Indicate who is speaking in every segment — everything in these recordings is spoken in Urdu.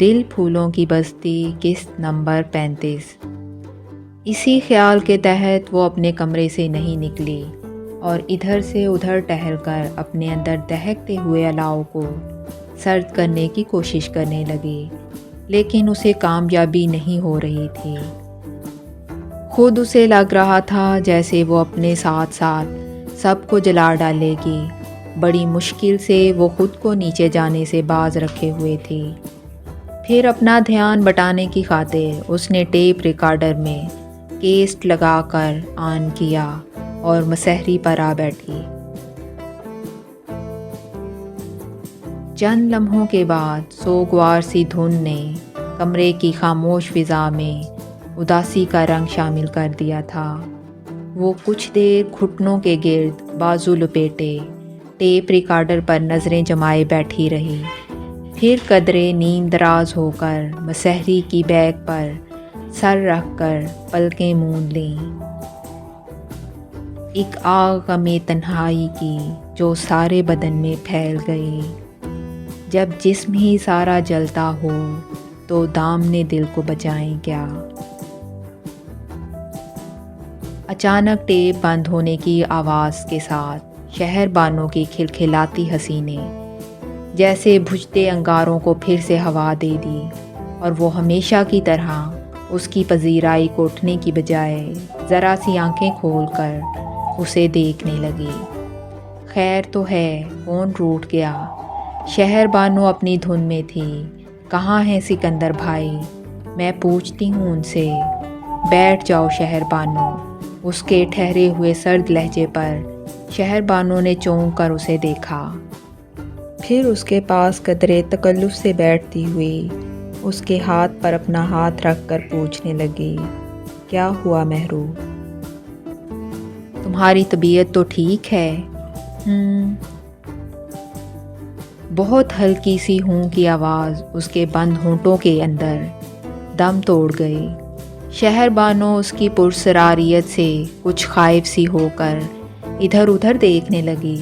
Speaker 1: دل پھولوں کی بستی قسط نمبر 35۔ اسی خیال کے تحت وہ اپنے کمرے سے نہیں نکلی اور ادھر سے ادھر ٹہل کر اپنے اندر دہکتے ہوئے الاؤ کو سرد کرنے کی کوشش کرنے لگی، لیکن اسے کامیابی نہیں ہو رہی تھی۔ خود اسے لگ رہا تھا جیسے وہ اپنے ساتھ ساتھ سب کو جلا ڈالے گی۔ بڑی مشکل سے وہ خود کو نیچے جانے سے باز رکھے ہوئے تھی۔ پھر اپنا دھیان بٹانے کی خاطر اس نے ٹیپ ریکارڈر میں کیسٹ لگا کر آن کیا اور مسحری پر آ بیٹھی۔ چند لمحوں کے بعد سوگوار سی دھن نے کمرے کی خاموش فضا میں اداسی کا رنگ شامل کر دیا تھا۔ وہ کچھ دیر گھٹنوں کے گرد بازو لپیٹے ٹیپ ریکارڈر پر نظریں جمائے بیٹھی رہی، پھر قدرے نیم دراز ہو کر مسحری کی بیک پر سر رکھ کر پلکیں موند لیں۔ ایک آگ غم تنہائی کی جو سارے بدن میں پھیل گئی۔ جب جسم ہی سارا جلتا ہو تو دامن دل کو بچائیں کیا۔ اچانک ٹیپ بند ہونے کی آواز کے ساتھ شہر بانوں کی کھلکھلاتی ہنسی نے جیسے بجھتے انگاروں کو پھر سے ہوا دے دی، اور وہ ہمیشہ کی طرح اس کی پذیرائی کو اٹھنے کی بجائے ذرا سی آنکھیں کھول کر اسے دیکھنے لگی۔ خیر تو ہے، کون روٹھ گیا؟ شہر بانو اپنی دھن میں تھی۔ کہاں ہے سکندر بھائی؟ میں پوچھتی ہوں ان سے۔ بیٹھ جاؤ شہر بانو۔ اس کے ٹھہرے ہوئے سرد لہجے پر شہر بانو نے چونک کر اسے دیکھا، پھر اس کے پاس قدرے تکلف سے بیٹھتی ہوئی اس کے ہاتھ پر اپنا ہاتھ رکھ کر پوچھنے لگی، کیا ہوا مہرو؟ تمہاری طبیعت تو ٹھیک ہے؟ بہت ہلکی سی ہوں کی آواز اس کے بند ہونٹوں کے اندر دم توڑ گئی۔ شہر بانو اس کی پرسراریت سے کچھ خائف سی ہو کر ادھر ادھر دیکھنے لگی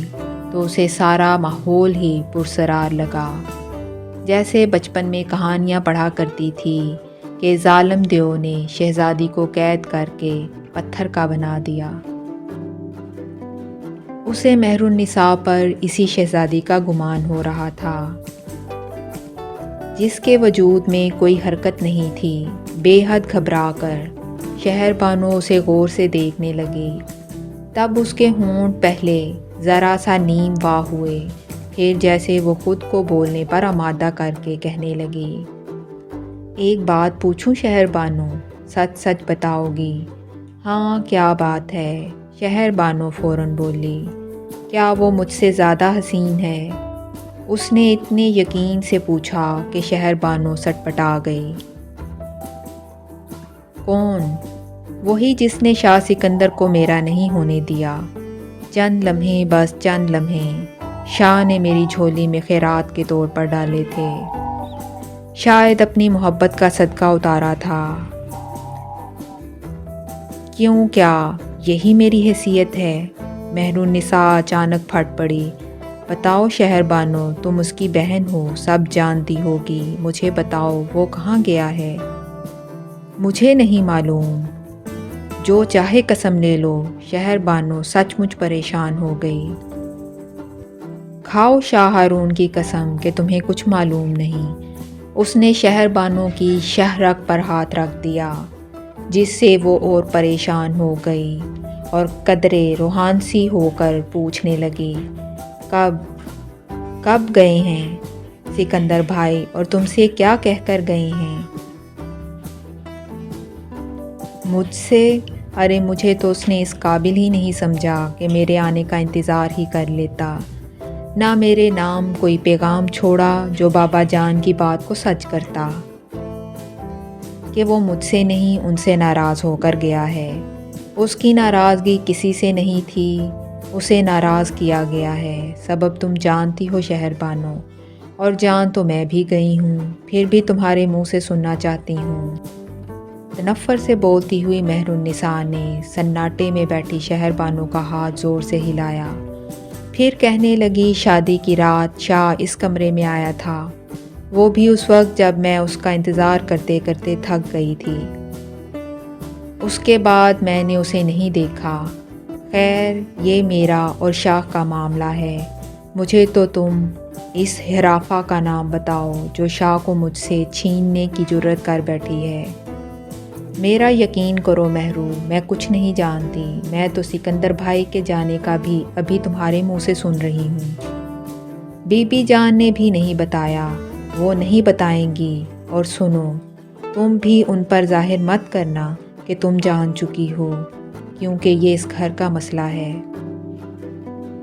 Speaker 1: تو اسے سارا ماحول ہی پرسرار لگا، جیسے بچپن میں کہانیاں پڑھا کرتی تھی کہ ظالم دیو نے شہزادی کو قید کر کے پتھر کا بنا دیا۔ اسے مہر النساء پر اسی شہزادی کا گمان ہو رہا تھا، جس کے وجود میں کوئی حرکت نہیں تھی۔ بے حد گھبرا کر شہر بانو اسے غور سے دیکھنے لگی، تب اس کے ہونٹ پہلے ذرا سا نیم واہ ہوئے، پھر جیسے وہ خود کو بولنے پر آمادہ کر کے کہنے لگی، ایک بات پوچھوں شہر بانو، سچ سچ بتاؤ گی؟ ہاں کیا بات ہے؟ شہر بانو فوراً بولی، کیا وہ مجھ سے زیادہ حسین ہے؟ اس نے اتنے یقین سے پوچھا کہ شہر بانو سٹپٹا گئی۔ کون؟ وہی جس نے شاہ سکندر کو میرا نہیں ہونے دیا۔ چند لمحے، بس چند لمحے شاہ نے میری جھولی میں خیرات کے طور پر ڈالے تھے، شاید اپنی محبت کا صدقہ اتارا تھا۔ کیوں، کیا یہی میری حیثیت ہے؟ مہر النساء اچانک پھٹ پڑی۔ بتاؤ شہر بانو، تم اس کی بہن ہو، سب جانتی ہوگی، مجھے بتاؤ وہ کہاں گیا ہے؟ مجھے نہیں معلوم، جو چاہے قسم لے لو۔ شہر بانو سچ مچ پریشان ہو گئی۔ کھاؤ شاہ ہارون کی قسم کہ تمہیں کچھ معلوم نہیں۔ اس نے شہر بانو کی شہرک پر ہاتھ رکھ دیا، جس سے وہ اور پریشان ہو گئی اور قدرے روحان سی ہو کر پوچھنے لگی، کب گئے ہیں سکندر بھائی، اور تم سے کیا کہہ کر گئے ہیں؟ مجھ سے؟ ارے مجھے تو اس نے اس قابل ہی نہیں سمجھا کہ میرے آنے کا انتظار ہی کر لیتا، نہ میرے نام کوئی پیغام چھوڑا جو بابا جان کی بات کو سچ کرتا کہ وہ مجھ سے نہیں ان سے ناراض ہو کر گیا ہے۔ اس کی ناراضگی کسی سے نہیں تھی، اسے ناراض کیا گیا ہے۔ سبب تم جانتی ہو شہر بانو، اور جان تو میں بھی گئی ہوں، پھر بھی تمہارے منہ سے سننا چاہتی ہوں۔ تنفر سے بولتی ہوئی مہر النساء نے سناٹے میں بیٹھی شہر بانو کا ہاتھ زور سے ہلایا، پھر کہنے لگی، شادی کی رات شاہ اس کمرے میں آیا تھا، وہ بھی اس وقت جب میں اس کا انتظار کرتے کرتے تھک گئی تھی۔ اس کے بعد میں نے اسے نہیں دیکھا۔ خیر، یہ میرا اور شاہ کا معاملہ ہے۔ مجھے تو تم اس ہرافہ کا نام بتاؤ جو شاہ کو مجھ سے چھیننے کی جرت کر بیٹھی ہے۔ میرا یقین کرو مہرو، میں کچھ نہیں جانتی۔ میں تو سکندر بھائی کے جانے کا بھی ابھی تمہارے منہ سے سن رہی ہوں۔ بی بی جان نے بھی نہیں بتایا، وہ نہیں بتائیں گی۔ اور سنو، تم بھی ان پر ظاہر مت کرنا کہ تم جان چکی ہو، کیونکہ یہ اس گھر کا مسئلہ ہے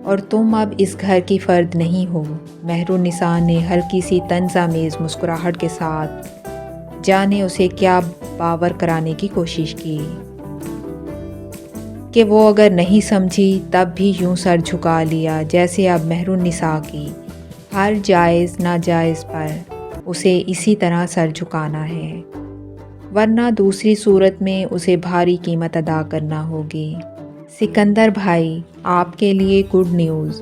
Speaker 1: اور تم اب اس گھر کی فرد نہیں ہو۔ مہر النساء نے ہلکی سی طنز آمیز مسکراہٹ کے ساتھ جانے اسے کیا باور کرانے کی کوشش کی کہ وہ اگر نہیں سمجھی تب بھی یوں سر جھکا لیا جیسے اب مہر النساء کی ہر جائز ناجائز پر اسے اسی طرح سر جھکانا ہے، ورنہ دوسری صورت میں اسے بھاری قیمت ادا کرنا ہوگی۔ سکندر بھائی، آپ کے لیے گڈ نیوز۔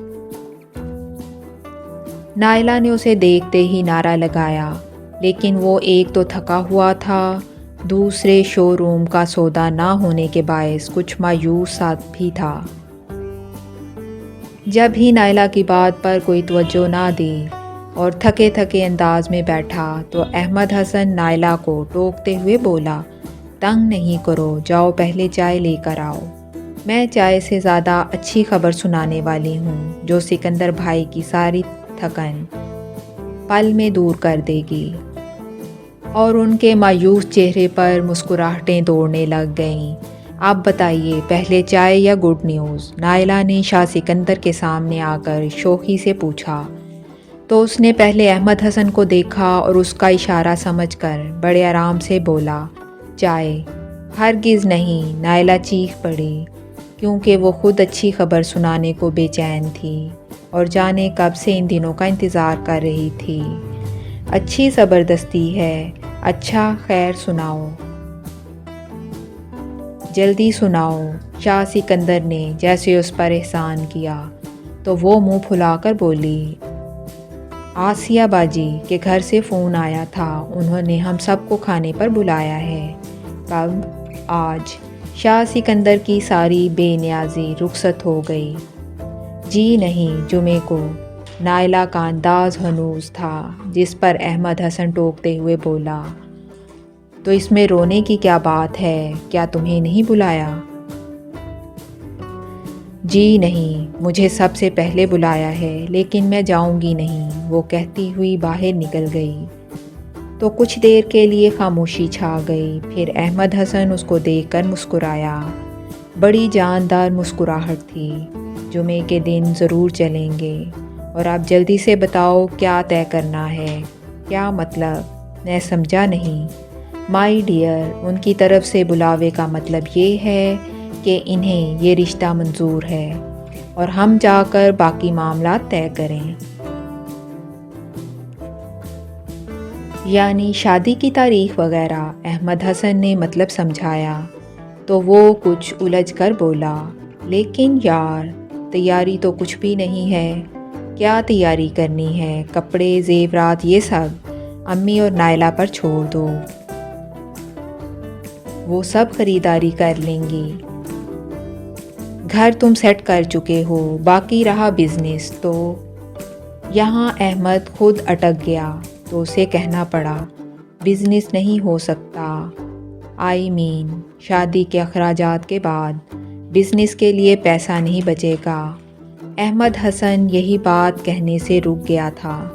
Speaker 1: نائلہ نے اسے دیکھتے ہی نعرہ لگایا، لیکن وہ ایک تو تھکا ہوا تھا، دوسرے شو روم کا سودا نہ ہونے کے باعث کچھ مایوس سا بھی تھا۔ جب ہی نائلہ کی بات پر کوئی توجہ نہ دی اور تھکے تھکے انداز میں بیٹھا تو احمد حسن نائلہ کو ٹوکتے ہوئے بولا، تنگ نہیں کرو، جاؤ پہلے چائے لے کر آؤ۔ میں چائے سے زیادہ اچھی خبر سنانے والی ہوں جو سکندر بھائی کی ساری تھکن پل میں دور کر دے گی۔ اور ان کے مایوس چہرے پر مسکراہٹیں دوڑنے لگ گئیں۔ اب بتائیے، پہلے چائے یا گڈ نیوز؟ نائلہ نے شاہ سکندر کے سامنے آ کر شوخی سے پوچھا تو اس نے پہلے احمد حسن کو دیکھا اور اس کا اشارہ سمجھ کر بڑے آرام سے بولا، چائے؟ ہرگز نہیں، نائلہ چیخ پڑی، کیونکہ وہ خود اچھی خبر سنانے کو بے چین تھی اور جانے کب سے ان دنوں کا انتظار کر رہی تھی۔ اچھی زبردستی ہے۔ اچھا، خیر سناؤ، جلدی سناؤ۔ شاہ سکندر نے جیسے اس پر احسان کیا تو وہ منہ پھلا کر بولی، آسیہ باجی کے گھر سے فون آیا تھا، انہوں نے ہم سب کو کھانے پر بلایا ہے۔ کب؟ آج۔ شاہ سکندر کی ساری بے نیازی رخصت ہو گئی۔ جی نہیں، جمعے کو۔ نائلہ کا انداز ہنوز تھا، جس پر احمد حسن ٹوکتے ہوئے بولا، تو اس میں رونے کی کیا بات ہے؟ کیا تمہیں نہیں بلایا؟ جی نہیں، مجھے سب سے پہلے بلایا ہے، لیکن میں جاؤں گی نہیں، وہ کہتی ہوئی باہر نکل گئی تو کچھ دیر کے لیے خاموشی چھا گئی۔ پھر احمد حسن اس کو دیکھ کر مسکرایا، بڑی جاندار مسکراہٹ تھی۔ جمعے کے دن ضرور چلیں گے، اور آپ جلدی سے بتاؤ کیا طے کرنا ہے؟ کیا مطلب؟ میں سمجھا نہیں۔ مائی ڈیئر، ان کی طرف سے بلاوے کا مطلب یہ ہے کہ انہیں یہ رشتہ منظور ہے اور ہم جا کر باقی معاملات طے کریں۔ یعنی شادی کی تاریخ وغیرہ؟ احمد حسن نے مطلب سمجھایا تو وہ کچھ الجھ کر بولا، لیکن یار، تیاری تو کچھ بھی نہیں ہے۔ کیا تیاری کرنی ہے؟ کپڑے، زیورات، یہ سب امی اور نائلہ پر چھوڑ دو، وہ سب خریداری کر لیں گی۔ گھر تم سیٹ کر چکے ہو، باقی رہا بزنس تو۔ یہاں احمد خود اٹک گیا تو اسے کہنا پڑا، بزنس نہیں ہو سکتا، شادی کے اخراجات کے بعد بزنس کے لیے پیسہ نہیں بچے گا۔ احمد حسن یہی بات کہنے سے رک گیا تھا